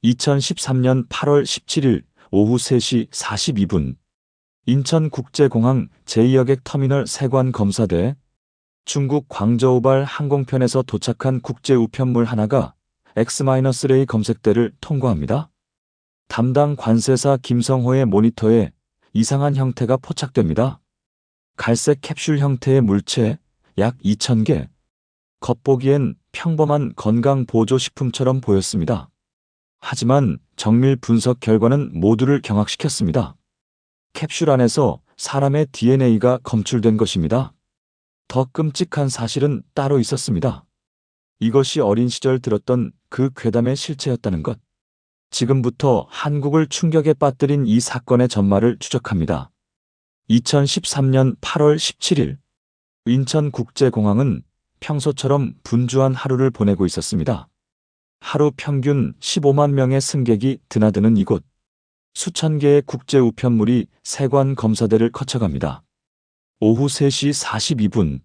2013년 8월 17일 오후 3시 42분 인천국제공항 제2여객 터미널 세관 검사대 중국 광저우발 항공편에서 도착한 국제 우편물 하나가 X-레이 검색대를 통과합니다. 담당 관세사 김성호의 모니터에 이상한 형태가 포착됩니다. 갈색 캡슐 형태의 물체 약 2,000개. 겉보기엔 평범한 건강보조식품처럼 보였습니다. 하지만 정밀 분석 결과는 모두를 경악시켰습니다. 캡슐 안에서 사람의 DNA가 검출된 것입니다. 더 끔찍한 사실은 따로 있었습니다. 이것이 어린 시절 들었던 그 괴담의 실체였다는 것. 지금부터 한국을 충격에 빠뜨린 이 사건의 전말을 추적합니다. 2013년 8월 17일 인천국제공항은 평소처럼 분주한 하루를 보내고 있었습니다. 하루 평균 15만 명의 승객이 드나드는 이곳. 수천 개의 국제 우편물이 세관 검사대를 거쳐갑니다. 오후 3시 42분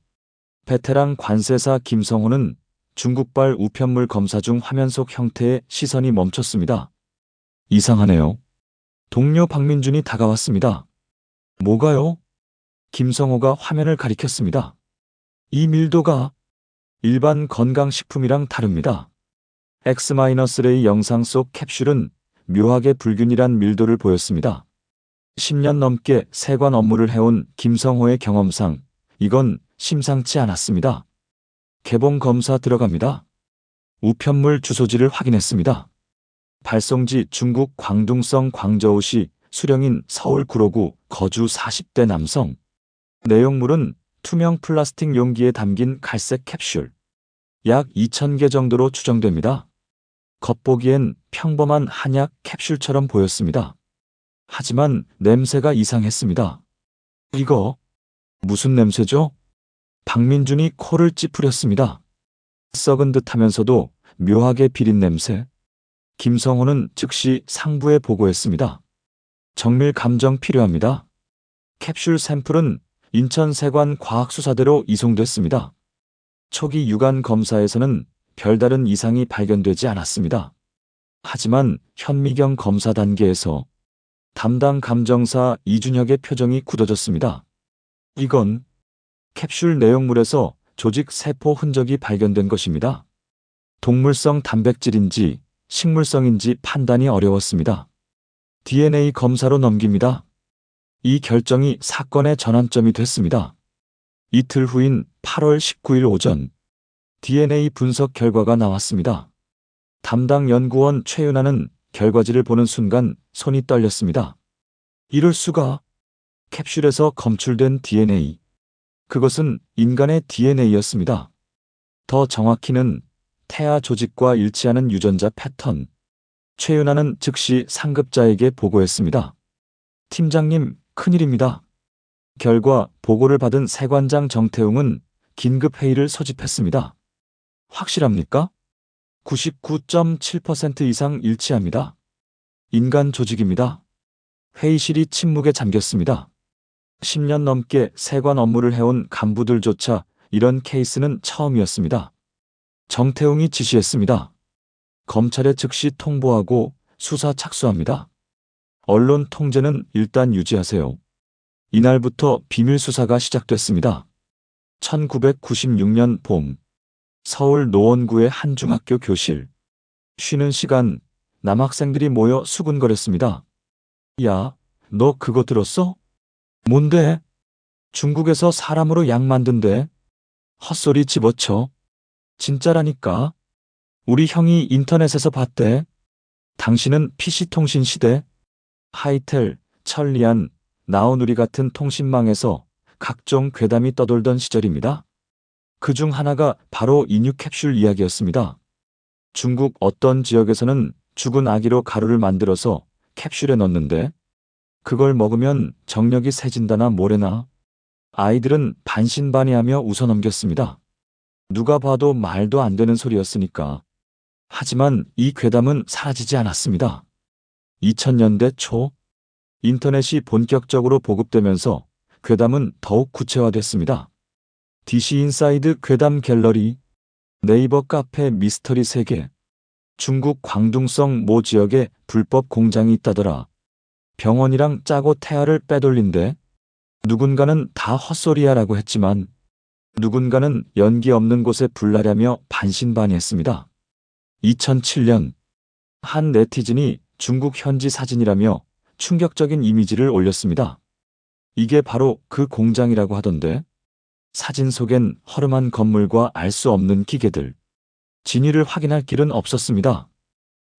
베테랑 관세사 김성호는 중국발 우편물 검사 중 화면 속 형태의 시선이 멈췄습니다. 이상하네요. 동료 박민준이 다가왔습니다. 뭐가요? 김성호가 화면을 가리켰습니다. 이 밀도가 일반 건강식품이랑 다릅니다. X-레이 영상 속 캡슐은 묘하게 불균일한 밀도를 보였습니다. 10년 넘게 세관 업무를 해온 김성호의 경험상 이건 심상치 않았습니다. 개봉 검사 들어갑니다. 우편물 주소지를 확인했습니다. 발송지 중국 광둥성 광저우시, 수령인 서울 구로구, 거주 40대 남성. 내용물은 투명 플라스틱 용기에 담긴 갈색 캡슐. 약 2,000개 정도로 추정됩니다. 겉보기엔 평범한 한약 캡슐처럼 보였습니다. 하지만 냄새가 이상했습니다. 이거 무슨 냄새죠? 박민준이 코를 찌푸렸습니다. 썩은 듯 하면서도 묘하게 비린 냄새. 김성호는 즉시 상부에 보고했습니다. 정밀 감정 필요합니다. 캡슐 샘플은 인천세관 과학수사대로 이송됐습니다. 초기 유관 검사에서는 별다른 이상이 발견되지 않았습니다. 하지만 현미경 검사 단계에서 담당 감정사 이준혁의 표정이 굳어졌습니다. 이건 캡슐 내용물에서 조직 세포 흔적이 발견된 것입니다. 동물성 단백질인지 식물성인지 판단이 어려웠습니다. DNA 검사로 넘깁니다. 이 결정이 사건의 전환점이 됐습니다. 이틀 후인 8월 19일 오전 DNA 분석 결과가 나왔습니다. 담당 연구원 최윤아는 결과지를 보는 순간 손이 떨렸습니다. 이럴 수가. 캡슐에서 검출된 DNA. 그것은 인간의 DNA였습니다. 더 정확히는 태아 조직과 일치하는 유전자 패턴. 최윤아는 즉시 상급자에게 보고했습니다. 팀장님, 큰일입니다. 결과 보고를 받은 세관장 정태웅은 긴급 회의를 소집했습니다. 확실합니까? 99.7% 이상 일치합니다. 인간 조직입니다. 회의실이 침묵에 잠겼습니다. 10년 넘게 세관 업무를 해온 간부들조차 이런 케이스는 처음이었습니다. 정태웅이 지시했습니다. 검찰에 즉시 통보하고 수사 착수합니다. 언론 통제는 일단 유지하세요. 이날부터 비밀 수사가 시작됐습니다. 1996년 봄 서울 노원구의 한 중학교 교실. 쉬는 시간 남학생들이 모여 수군거렸습니다. 야, 너 그거 들었어? 뭔데? 중국에서 사람으로 약 만든대. 헛소리 집어쳐. 진짜라니까. 우리 형이 인터넷에서 봤대. 당신은 PC통신 시대, 하이텔, 천리안, 나우누리 같은 통신망에서 각종 괴담이 떠돌던 시절입니다. 그중 하나가 바로 인유 캡슐 이야기였습니다. 중국 어떤 지역에서는 죽은 아기로 가루를 만들어서 캡슐에 넣는데 그걸 먹으면 정력이 세진다나 뭐래나. 아이들은 반신반의하며 웃어넘겼습니다. 누가 봐도 말도 안 되는 소리였으니까. 하지만 이 괴담은 사라지지 않았습니다. 2000년대 초 인터넷이 본격적으로 보급되면서 괴담은 더욱 구체화됐습니다. DC 인사이드 괴담 갤러리, 네이버 카페 미스터리 세계, 중국 광둥성 모 지역에 불법 공장이 있다더라. 병원이랑 짜고 태아를 빼돌린대. 누군가는 다 헛소리야라고 했지만 누군가는 연기 없는 곳에 불나려며 반신반의했습니다. 2007년 한 네티즌이 중국 현지 사진이라며 충격적인 이미지를 올렸습니다. 이게 바로 그 공장이라고 하던데 사진 속엔 허름한 건물과 알 수 없는 기계들. 진위를 확인할 길은 없었습니다.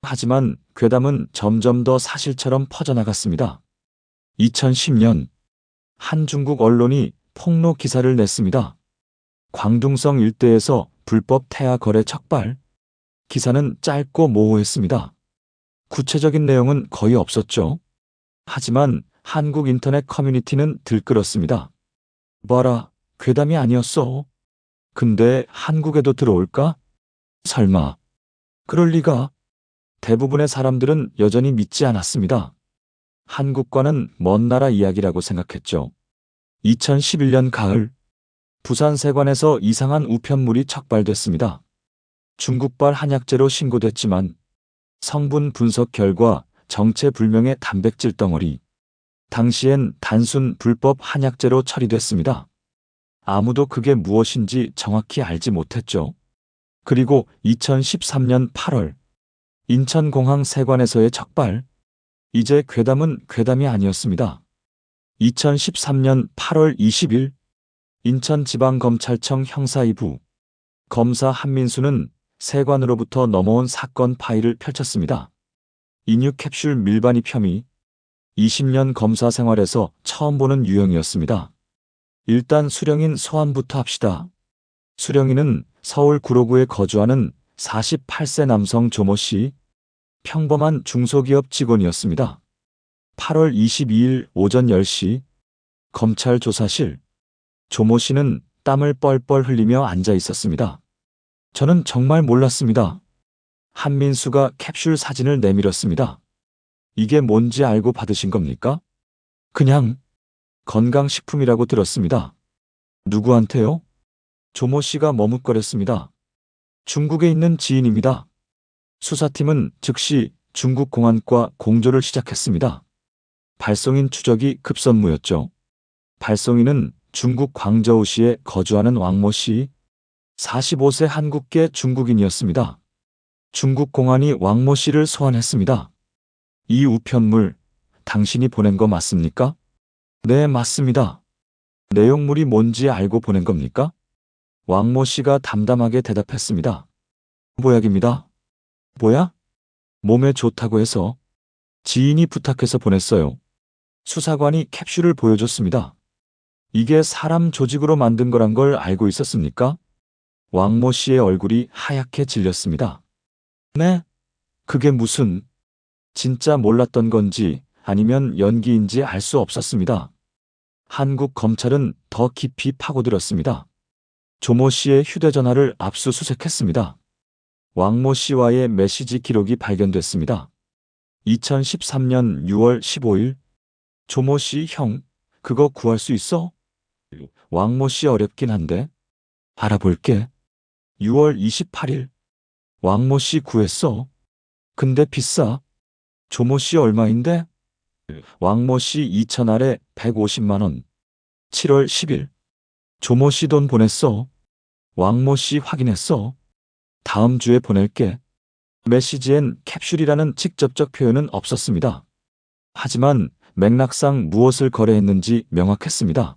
하지만 괴담은 점점 더 사실처럼 퍼져나갔습니다. 2010년 한 중국 언론이 폭로 기사를 냈습니다. 광둥성 일대에서 불법 태아 거래 척발. 기사는 짧고 모호했습니다. 구체적인 내용은 거의 없었죠. 하지만 한국 인터넷 커뮤니티는 들끓었습니다. 봐라, 괴담이 아니었어. 근데 한국에도 들어올까? 설마. 그럴 리가. 대부분의 사람들은 여전히 믿지 않았습니다. 한국과는 먼 나라 이야기라고 생각했죠. 2011년 가을, 부산 세관에서 이상한 우편물이 척발됐습니다. 중국발 한약재로 신고됐지만 성분 분석 결과 정체불명의 단백질 덩어리. 당시엔 단순 불법 한약재로 처리됐습니다. 아무도 그게 무엇인지 정확히 알지 못했죠. 그리고 2013년 8월 인천공항 세관에서의 척발. 이제 괴담은 괴담이 아니었습니다. 2013년 8월 20일 인천지방검찰청 형사 2부 검사 한민수는 세관으로부터 넘어온 사건 파일을 펼쳤습니다. 인유 캡슐 밀반입 혐의. 20년 검사 생활에서 처음 보는 유형이었습니다. 일단 수령인 소환부터 합시다. 수령인은 서울 구로구에 거주하는 48세 남성 조모 씨. 평범한 중소기업 직원이었습니다. 8월 22일 오전 10시 검찰 조사실. 조모 씨는 땀을 뻘뻘 흘리며 앉아 있었습니다. 저는 정말 몰랐습니다. 한민수가 캡슐 사진을 내밀었습니다. 이게 뭔지 알고 받으신 겁니까? 그냥 건강식품이라고 들었습니다. 누구한테요? 조모 씨가 머뭇거렸습니다. 중국에 있는 지인입니다. 수사팀은 즉시 중국 공안과 공조를 시작했습니다. 발송인 추적이 급선무였죠. 발송인은 중국 광저우시에 거주하는 왕모 씨, 45세 한국계 중국인이었습니다. 중국 공안이 왕모 씨를 소환했습니다. 이 우편물, 당신이 보낸 거 맞습니까? 네, 맞습니다. 내용물이 뭔지 알고 보낸 겁니까? 왕모 씨가 담담하게 대답했습니다. 보약입니다. 뭐야? 몸에 좋다고 해서 지인이 부탁해서 보냈어요. 수사관이 캡슐을 보여줬습니다. 이게 사람 조직으로 만든 거란 걸 알고 있었습니까? 왕모 씨의 얼굴이 하얗게 질렸습니다. 네? 그게 무슨... 진짜 몰랐던 건지 아니면 연기인지 알 수 없었습니다. 한국 검찰은 더 깊이 파고들었습니다. 조모 씨의 휴대전화를 압수수색했습니다. 왕모 씨와의 메시지 기록이 발견됐습니다. 2013년 6월 15일 조모 씨 형, 그거 구할 수 있어? 왕모 씨 어렵긴 한데. 알아볼게. 6월 28일 왕모 씨 구했어. 근데 비싸. 조모 씨 얼마인데? 왕모 씨 2,000알에 150만 원. 7월 10일 조모 씨 돈 보냈어. 왕모 씨 확인했어. 다음 주에 보낼게. 메시지엔 캡슐이라는 직접적 표현은 없었습니다. 하지만 맥락상 무엇을 거래했는지 명확했습니다.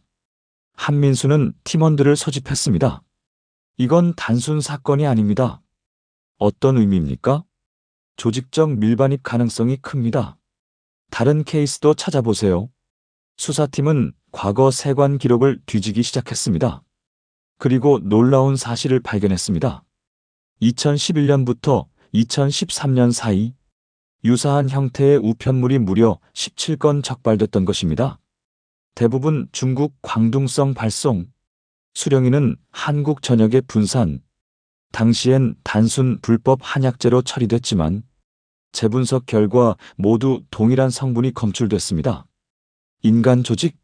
한민수는 팀원들을 소집했습니다. 이건 단순 사건이 아닙니다. 어떤 의미입니까? 조직적 밀반입 가능성이 큽니다. 다른 케이스도 찾아보세요. 수사팀은 과거 세관 기록을 뒤지기 시작했습니다. 그리고 놀라운 사실을 발견했습니다. 2011년부터 2013년 사이 유사한 형태의 우편물이 무려 17건 적발됐던 것입니다. 대부분 중국 광둥성 발송, 수령인은 한국 전역에 분산. 당시엔 단순 불법 한약재로 처리됐지만 재분석 결과 모두 동일한 성분이 검출됐습니다. 인간 조직?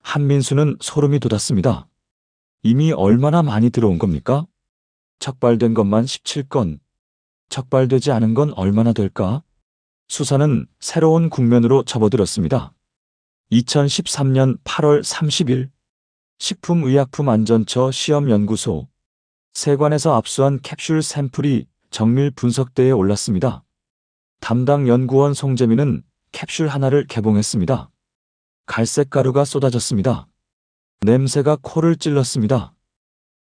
한민수는 소름이 돋았습니다. 이미 얼마나 많이 들어온 겁니까? 척발된 것만 17건. 적발되지 않은 건 얼마나 될까? 수사는 새로운 국면으로 접어들었습니다. 2013년 8월 30일 식품의약품안전처 시험연구소 세관에서 압수한 캡슐 샘플이 정밀 분석대에 올랐습니다. 담당 연구원 송재민은 캡슐 하나를 개봉했습니다. 갈색 가루가 쏟아졌습니다. 냄새가 코를 찔렀습니다.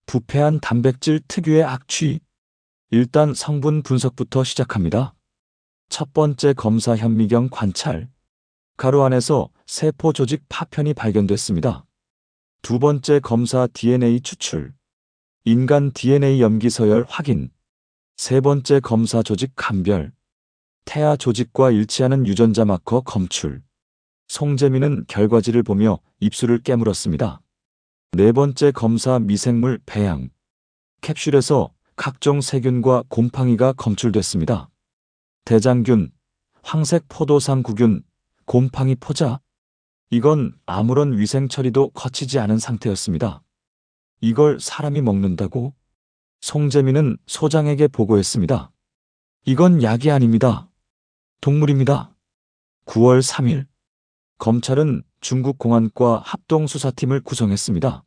부패한 단백질 특유의 악취. 일단 성분 분석부터 시작합니다. 첫 번째 검사 현미경 관찰. 가루 안에서 세포 조직 파편이 발견됐습니다. 두 번째 검사 DNA 추출. 인간 DNA 염기 서열 확인. 세 번째 검사 조직 감별. 태아 조직과 일치하는 유전자 마커 검출. 송재민은 결과지를 보며 입술을 깨물었습니다. 네 번째 검사 미생물 배양. 캡슐에서 각종 세균과 곰팡이가 검출됐습니다. 대장균, 황색 포도상구균, 곰팡이 포자. 이건 아무런 위생 처리도 거치지 않은 상태였습니다. 이걸 사람이 먹는다고? 송재민은 소장에게 보고했습니다. 이건 약이 아닙니다. 동물입니다. 9월 3일 검찰은 중국 공안과 합동수사팀을 구성했습니다.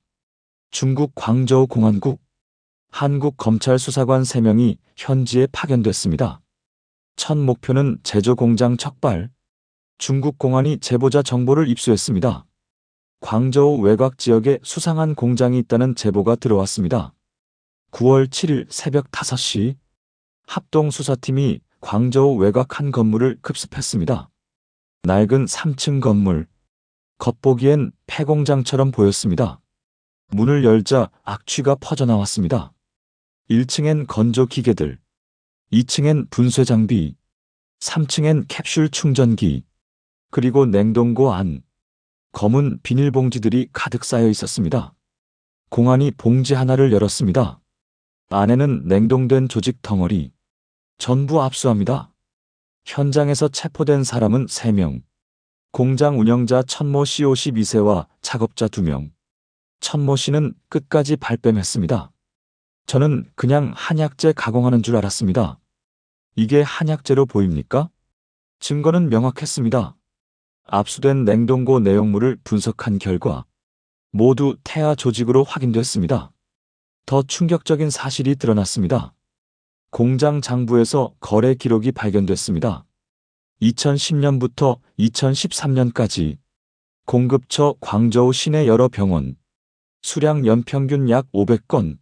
중국 광저우 공안국, 한국 검찰 수사관 3명이 현지에 파견됐습니다. 첫 목표는 제조 공장 척발. 중국 공안이 제보자 정보를 입수했습니다. 광저우 외곽 지역에 수상한 공장이 있다는 제보가 들어왔습니다. 9월 7일 새벽 5시 합동수사팀이 광저우 외곽 한 건물을 급습했습니다. 낡은 3층 건물. 겉보기엔 폐공장처럼 보였습니다. 문을 열자 악취가 퍼져나왔습니다. 1층엔 건조 기계들, 2층엔 분쇄 장비, 3층엔 캡슐 충전기, 그리고 냉동고 안. 검은 비닐봉지들이 가득 쌓여 있었습니다. 공안이 봉지 하나를 열었습니다. 안에는 냉동된 조직 덩어리. 전부 압수합니다. 현장에서 체포된 사람은 3명. 공장 운영자 천모 씨 52세와 작업자 2명. 천모 씨는 끝까지 발뺌했습니다. 저는 그냥 한약재 가공하는 줄 알았습니다. 이게 한약재로 보입니까? 증거는 명확했습니다. 압수된 냉동고 내용물을 분석한 결과 모두 태아 조직으로 확인됐습니다. 더 충격적인 사실이 드러났습니다. 공장 장부에서 거래 기록이 발견됐습니다. 2010년부터 2013년까지 공급처 광저우 시내 여러 병원, 수량 연평균 약 500건,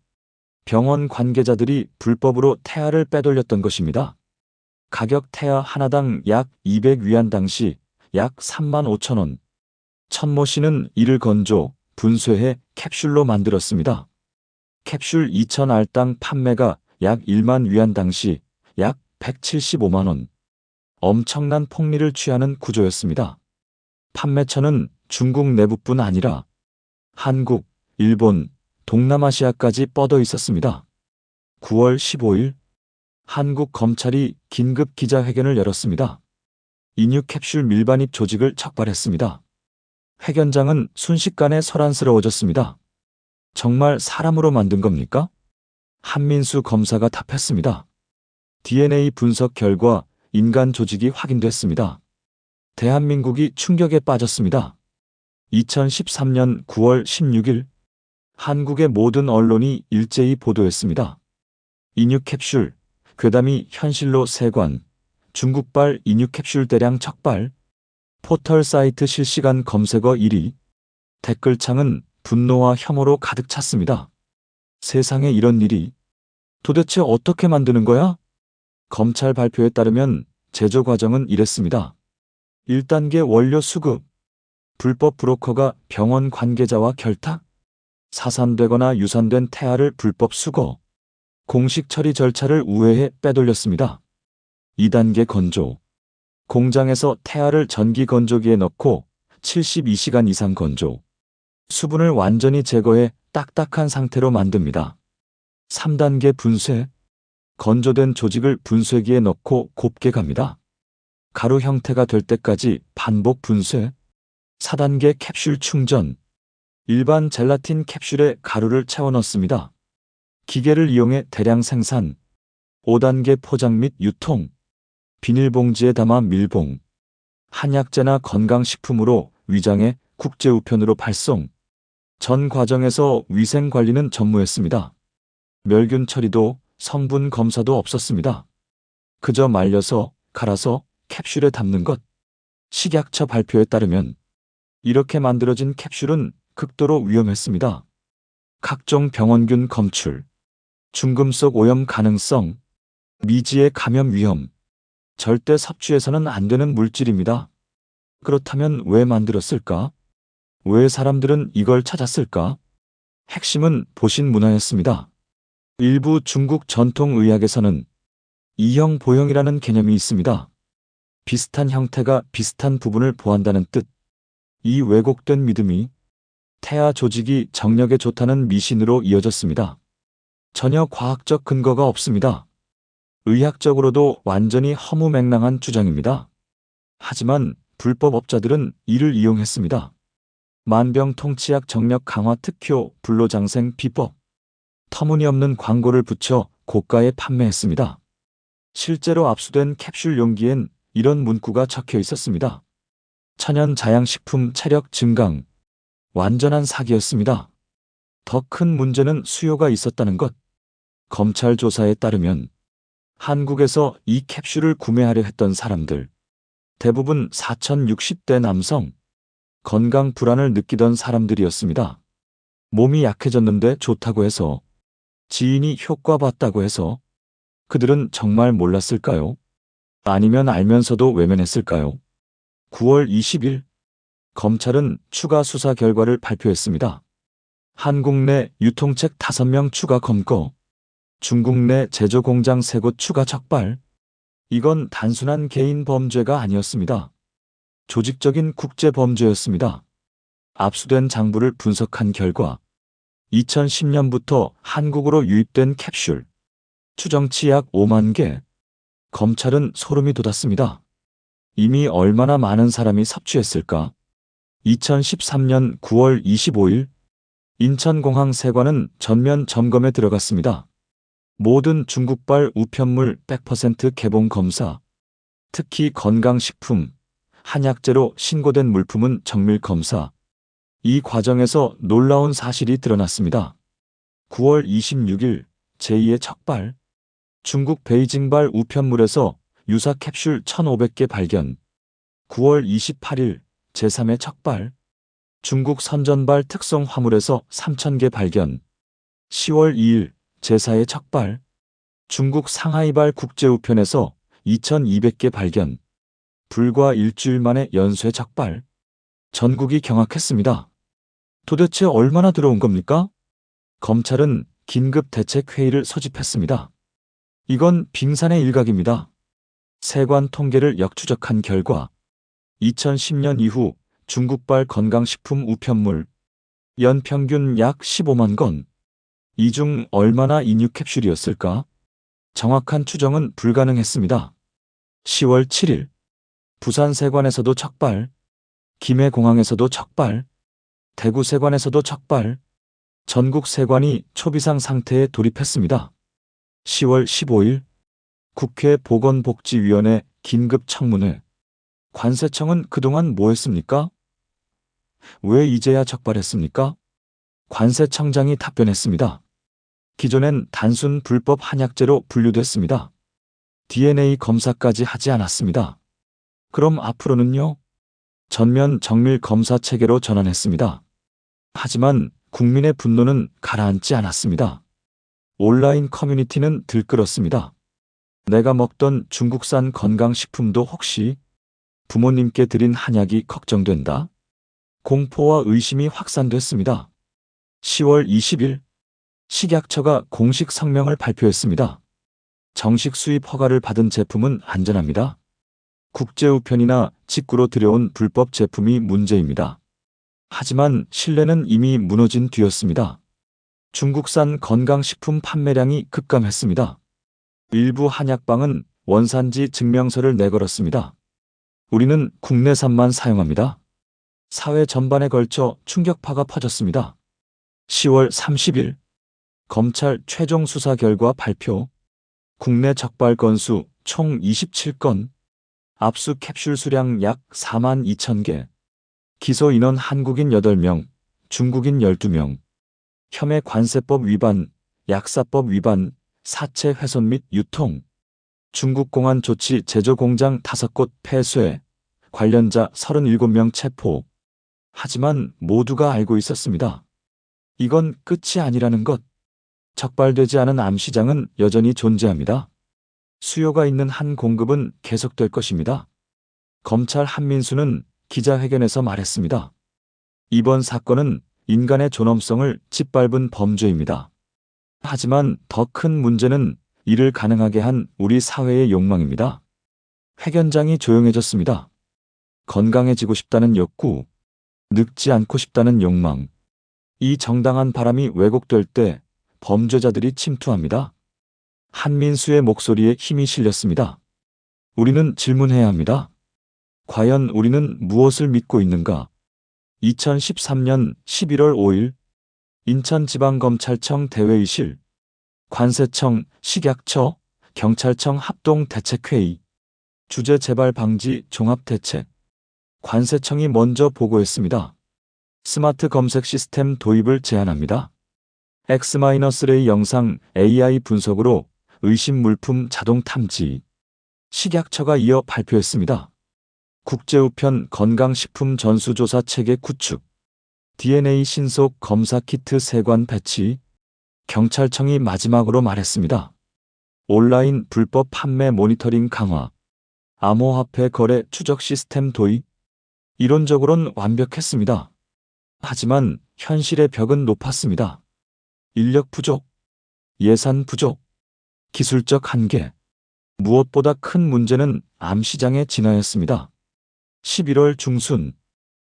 병원 관계자들이 불법으로 태아를 빼돌렸던 것입니다. 가격 태아 하나당 약 200위안 당시 약 35,000원. 천모 씨는 이를 건조, 분쇄해 캡슐로 만들었습니다. 캡슐 2,000알당 판매가 약 1만 위안 당시 약 175만원. 엄청난 폭리를 취하는 구조였습니다. 판매처는 중국 내부뿐 아니라 한국, 일본, 동남아시아까지 뻗어 있었습니다. 9월 15일 한국 검찰이 긴급 기자회견을 열었습니다. 인유 캡슐 밀반입 조직을 척발했습니다. 회견장은 순식간에 소란스러워졌습니다. 정말 사람으로 만든 겁니까? 한민수 검사가 답했습니다. DNA 분석 결과 인간 조직이 확인됐습니다. 대한민국이 충격에 빠졌습니다. 2013년 9월 16일 한국의 모든 언론이 일제히 보도했습니다. 인유 캡슐, 괴담이 현실로 세관, 중국발 인유 캡슐 대량 척발, 포털 사이트 실시간 검색어 1위, 댓글창은 분노와 혐오로 가득 찼습니다. 세상에 이런 일이 도대체 어떻게 만드는 거야? 검찰 발표에 따르면 제조 과정은 이랬습니다. 1단계 원료 수급, 불법 브로커가 병원 관계자와 결탁, 사산되거나 유산된 태아를 불법 수거, 공식 처리 절차를 우회해 빼돌렸습니다. 2단계 건조, 공장에서 태아를 전기 건조기에 넣고 72시간 이상 건조, 수분을 완전히 제거해 딱딱한 상태로 만듭니다. 3단계 분쇄, 건조된 조직을 분쇄기에 넣고 곱게 갑니다. 가루 형태가 될 때까지 반복 분쇄. 4단계 캡슐 충전, 일반 젤라틴 캡슐에 가루를 채워 넣습니다. 기계를 이용해 대량 생산, 5단계 포장 및 유통, 비닐봉지에 담아 밀봉, 한약재나 건강식품으로 위장해 국제우편으로 발송. 전 과정에서 위생관리는 전무했습니다. 멸균 처리도 성분 검사도 없었습니다. 그저 말려서 갈아서 캡슐에 담는 것. 식약처 발표에 따르면 이렇게 만들어진 캡슐은 극도로 위험했습니다. 각종 병원균 검출, 중금속 오염 가능성, 미지의 감염 위험, 절대 섭취해서는 안 되는 물질입니다. 그렇다면 왜 만들었을까? 왜 사람들은 이걸 찾았을까? 핵심은 보신 문화였습니다. 일부 중국 전통의학에서는 이형 보형이라는 개념이 있습니다. 비슷한 형태가 비슷한 부분을 보한다는 뜻. 이 왜곡된 믿음이 태아 조직이 정력에 좋다는 미신으로 이어졌습니다. 전혀 과학적 근거가 없습니다. 의학적으로도 완전히 허무맹랑한 주장입니다. 하지만 불법업자들은 이를 이용했습니다. 만병통치약 정력 강화 특효 불로장생 비법. 터무니없는 광고를 붙여 고가에 판매했습니다. 실제로 압수된 캡슐 용기엔 이런 문구가 적혀 있었습니다. 천연 자양식품 체력 증강. 완전한 사기였습니다. 더 큰 문제는 수요가 있었다는 것. 검찰 조사에 따르면 한국에서 이 캡슐을 구매하려 했던 사람들 대부분 4060대 남성, 건강 불안을 느끼던 사람들이었습니다. 몸이 약해졌는데 좋다고 해서, 지인이 효과 봤다고 해서 그들은 정말 몰랐을까요? 아니면 알면서도 외면했을까요? 9월 20일 검찰은 추가 수사 결과를 발표했습니다. 한국 내 유통책 5명 추가 검거, 중국 내 제조 공장 3곳 추가 적발. 이건 단순한 개인 범죄가 아니었습니다. 조직적인 국제 범죄였습니다. 압수된 장부를 분석한 결과 2010년부터 한국으로 유입된 캡슐, 추정치 약 5만 개. 검찰은 소름이 돋았습니다. 이미 얼마나 많은 사람이 섭취했을까? 2013년 9월 25일 인천공항 세관은 전면 점검에 들어갔습니다. 모든 중국발 우편물 100% 개봉 검사, 특히 건강식품, 한약재로 신고된 물품은 정밀 검사. 이 과정에서 놀라운 사실이 드러났습니다. 9월 26일 제2의 척발, 중국 베이징발 우편물에서 유사 캡슐 1,500개 발견. 9월 28일 제3의 척발, 중국 선전발 특송 화물에서 3,000개 발견. 10월 2일 제4의 척발, 중국 상하이발 국제우편에서 2,200개 발견. 불과 일주일 만에 연쇄 적발. 전국이 경악했습니다. 도대체 얼마나 들어온 겁니까? 검찰은 긴급 대책회의를 소집했습니다. 이건 빙산의 일각입니다. 세관 통계를 역추적한 결과 2010년 이후 중국발 건강식품 우편물 연평균 약 15만 건. 이 중 얼마나 인유 캡슐이었을까? 정확한 추정은 불가능했습니다. 10월 7일 부산 세관에서도 적발, 김해 공항에서도 적발, 대구 세관에서도 적발. 전국 세관이 초비상 상태에 돌입했습니다. 10월 15일 국회 보건복지위원회 긴급 청문회. 관세청은 그동안 뭐 했습니까? 왜 이제야 적발했습니까? 관세청장이 답변했습니다. 기존엔 단순 불법 한약재로 분류됐습니다. DNA 검사까지 하지 않았습니다. 그럼 앞으로는요? 전면 정밀 검사 체계로 전환했습니다. 하지만 국민의 분노는 가라앉지 않았습니다. 온라인 커뮤니티는 들끓었습니다. 내가 먹던 중국산 건강식품도 혹시 부모님께 드린 한약이 걱정된다? 공포와 의심이 확산됐습니다. 10월 20일 식약처가 공식 성명을 발표했습니다. 정식 수입 허가를 받은 제품은 안전합니다. 국제우편이나 직구로 들여온 불법 제품이 문제입니다. 하지만 신뢰는 이미 무너진 뒤였습니다. 중국산 건강식품 판매량이 급감했습니다. 일부 한약방은 원산지 증명서를 내걸었습니다. 우리는 국내산만 사용합니다. 사회 전반에 걸쳐 충격파가 퍼졌습니다. 10월 30일 검찰 최종 수사 결과 발표. 국내 적발 건수 총 27건, 압수 캡슐 수량 약 42,000개, 기소 인원 한국인 8명, 중국인 12명, 혐의 관세법 위반, 약사법 위반, 사체 훼손 및 유통, 중국 공안 조치 제조 공장 5곳 폐쇄, 관련자 37명 체포. 하지만 모두가 알고 있었습니다. 이건 끝이 아니라는 것. 적발되지 않은 암시장은 여전히 존재합니다. 수요가 있는 한 공급은 계속될 것입니다. 검찰 한민수는 기자회견에서 말했습니다. 이번 사건은 인간의 존엄성을 짓밟은 범죄입니다. 하지만 더 큰 문제는 이를 가능하게 한 우리 사회의 욕망입니다. 회견장이 조용해졌습니다. 건강해지고 싶다는 욕구, 늙지 않고 싶다는 욕망. 이 정당한 바람이 왜곡될 때 범죄자들이 침투합니다. 한민수의 목소리에 힘이 실렸습니다. 우리는 질문해야 합니다. 과연 우리는 무엇을 믿고 있는가? 2013년 11월 5일 인천지방검찰청 대회의실, 관세청, 식약처, 경찰청 합동대책회의, 주제 재발 방지 종합대책. 관세청이 먼저 보고했습니다. 스마트 검색 시스템 도입을 제안합니다. X-레이 영상 AI 분석으로 의심 물품 자동 탐지. 식약처가 이어 발표했습니다. 국제우편 건강식품 전수조사 체계 구축, DNA 신속 검사 키트 세관 배치. 경찰청이 마지막으로 말했습니다. 온라인 불법 판매 모니터링 강화, 암호화폐 거래 추적 시스템 도입. 이론적으론 완벽했습니다. 하지만 현실의 벽은 높았습니다. 인력 부족, 예산 부족, 기술적 한계. 무엇보다 큰 문제는 암시장의 진화였습니다. 11월 중순,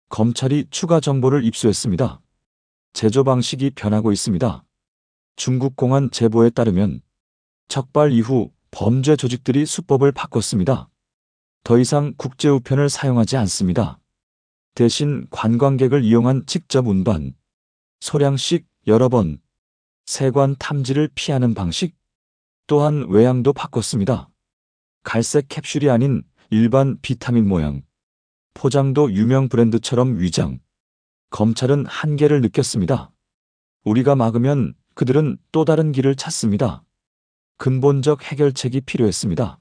검찰이 추가 정보를 입수했습니다. 제조 방식이 변하고 있습니다. 중국 공안 제보에 따르면 적발 이후 범죄 조직들이 수법을 바꿨습니다. 더 이상 국제우편을 사용하지 않습니다. 대신 관광객을 이용한 직접 운반, 소량씩 여러 번, 세관 탐지를 피하는 방식. 또한 외양도 바꿨습니다. 갈색 캡슐이 아닌 일반 비타민 모양, 포장도 유명 브랜드처럼 위장. 검찰은 한계를 느꼈습니다. 우리가 막으면 그들은 또 다른 길을 찾습니다. 근본적 해결책이 필요했습니다.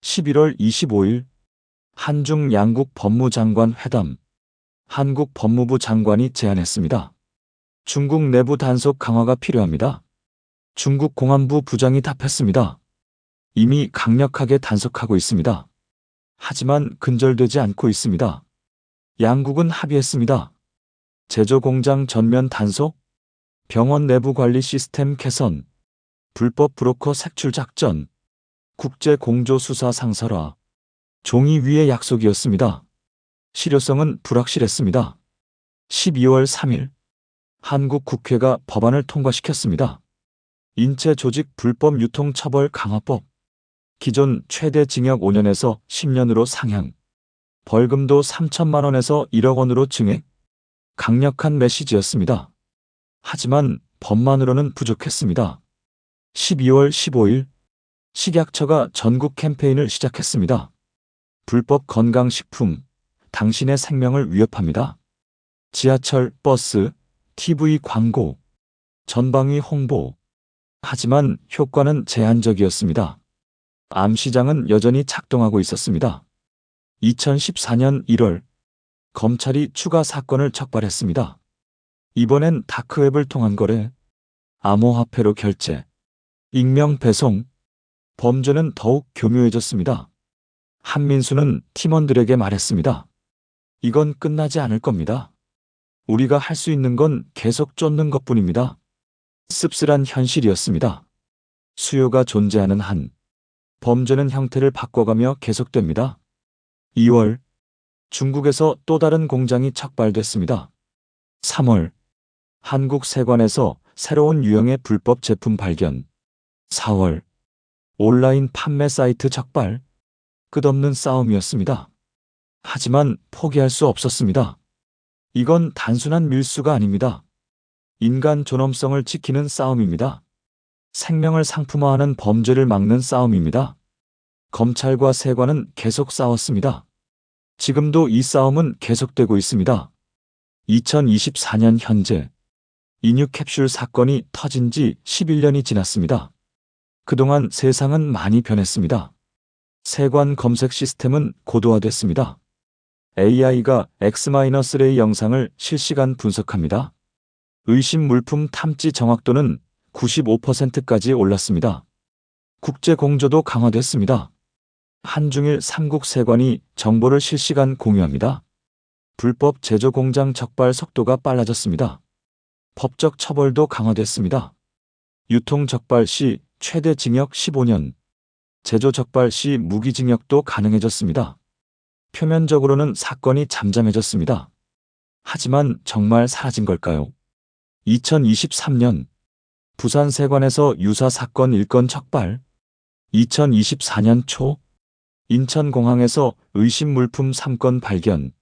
11월 25일 한중 양국 법무장관 회담. 한국 법무부 장관이 제안했습니다. 중국 내부 단속 강화가 필요합니다. 중국 공안부 부장이 답했습니다. 이미 강력하게 단속하고 있습니다. 하지만 근절되지 않고 있습니다. 양국은 합의했습니다. 제조 공장 전면 단속, 병원 내부 관리 시스템 개선, 불법 브로커 색출 작전, 국제 공조 수사 상설화. 종이 위의 약속이었습니다. 실효성은 불확실했습니다. 12월 3일 한국 국회가 법안을 통과시켰습니다. 인체 조직 불법 유통 처벌 강화법. 기존 최대 징역 5년에서 10년으로 상향, 벌금도 3천만 원에서 1억 원으로 증액. 강력한 메시지였습니다. 하지만 법만으로는 부족했습니다. 12월 15일 식약처가 전국 캠페인을 시작했습니다. 불법 건강식품, 당신의 생명을 위협합니다. 지하철, 버스, TV 광고, 전방위 홍보. 하지만 효과는 제한적이었습니다. 암시장은 여전히 작동하고 있었습니다. 2014년 1월 검찰이 추가 사건을 적발했습니다. 이번엔 다크웹을 통한 거래, 암호화폐로 결제, 익명 배송. 범죄는 더욱 교묘해졌습니다. 한민수는 팀원들에게 말했습니다. 이건 끝나지 않을 겁니다. 우리가 할 수 있는 건 계속 쫓는 것뿐입니다. 씁쓸한 현실이었습니다. 수요가 존재하는 한, 범죄는 형태를 바꿔가며 계속됩니다. 2월, 중국에서 또 다른 공장이 적발됐습니다. 3월, 한국 세관에서 새로운 유형의 불법 제품 발견. 4월, 온라인 판매 사이트 적발. 끝없는 싸움이었습니다. 하지만 포기할 수 없었습니다. 이건 단순한 밀수가 아닙니다. 인간 존엄성을 지키는 싸움입니다. 생명을 상품화하는 범죄를 막는 싸움입니다. 검찰과 세관은 계속 싸웠습니다. 지금도 이 싸움은 계속되고 있습니다. 2024년 현재 인유 캡슐 사건이 터진 지 11년이 지났습니다. 그동안 세상은 많이 변했습니다. 세관 검색 시스템은 고도화됐습니다. AI가 X-ray 영상을 실시간 분석합니다. 의심 물품 탐지 정확도는 95%까지 올랐습니다. 국제 공조도 강화됐습니다. 한중일 3국 세관이 정보를 실시간 공유합니다. 불법 제조 공장 적발 속도가 빨라졌습니다. 법적 처벌도 강화됐습니다. 유통 적발 시 최대 징역 15년, 제조 적발 시 무기징역도 가능해졌습니다. 표면적으로는 사건이 잠잠해졌습니다. 하지만 정말 사라진 걸까요? 2023년 부산 세관에서 유사 사건 1건 적발. 2024년 초 인천공항에서 의심 물품 3건 발견.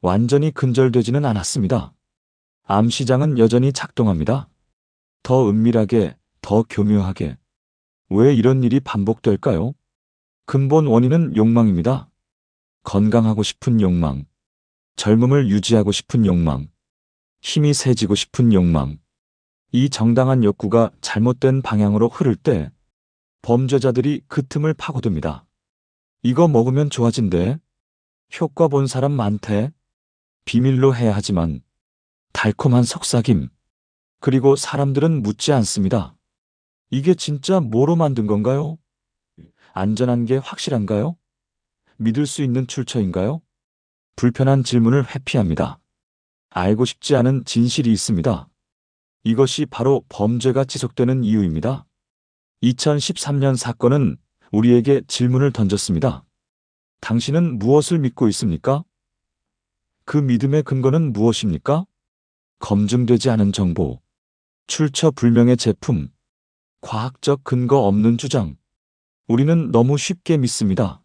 완전히 근절되지는 않았습니다. 암시장은 여전히 작동합니다. 더 은밀하게, 더 교묘하게. 왜 이런 일이 반복될까요? 근본 원인은 욕망입니다. 건강하고 싶은 욕망, 젊음을 유지하고 싶은 욕망, 힘이 세지고 싶은 욕망. 이 정당한 욕구가 잘못된 방향으로 흐를 때 범죄자들이 그 틈을 파고듭니다. 이거 먹으면 좋아진대. 효과 본 사람 많대. 비밀로 해야 하지만 달콤한 속삭임. 그리고 사람들은 묻지 않습니다. 이게 진짜 뭐로 만든 건가요? 안전한 게 확실한가요? 믿을 수 있는 출처인가요? 불편한 질문을 회피합니다. 알고 싶지 않은 진실이 있습니다. 이것이 바로 범죄가 지속되는 이유입니다. 2013년 사건은 우리에게 질문을 던졌습니다. 당신은 무엇을 믿고 있습니까? 그 믿음의 근거는 무엇입니까? 검증되지 않은 정보, 출처 불명의 제품, 과학적 근거 없는 주장. 우리는 너무 쉽게 믿습니다.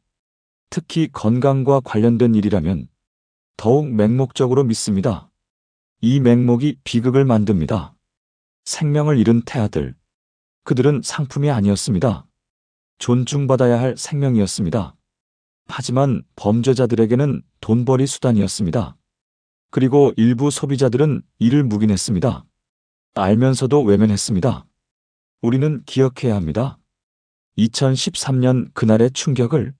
특히 건강과 관련된 일이라면 더욱 맹목적으로 믿습니다. 이 맹목이 비극을 만듭니다. 생명을 잃은 태아들. 그들은 상품이 아니었습니다. 존중받아야 할 생명이었습니다. 하지만 범죄자들에게는 돈벌이 수단이었습니다. 그리고 일부 소비자들은 이를 묵인했습니다. 알면서도 외면했습니다. 우리는 기억해야 합니다. 2013년 그날의 충격을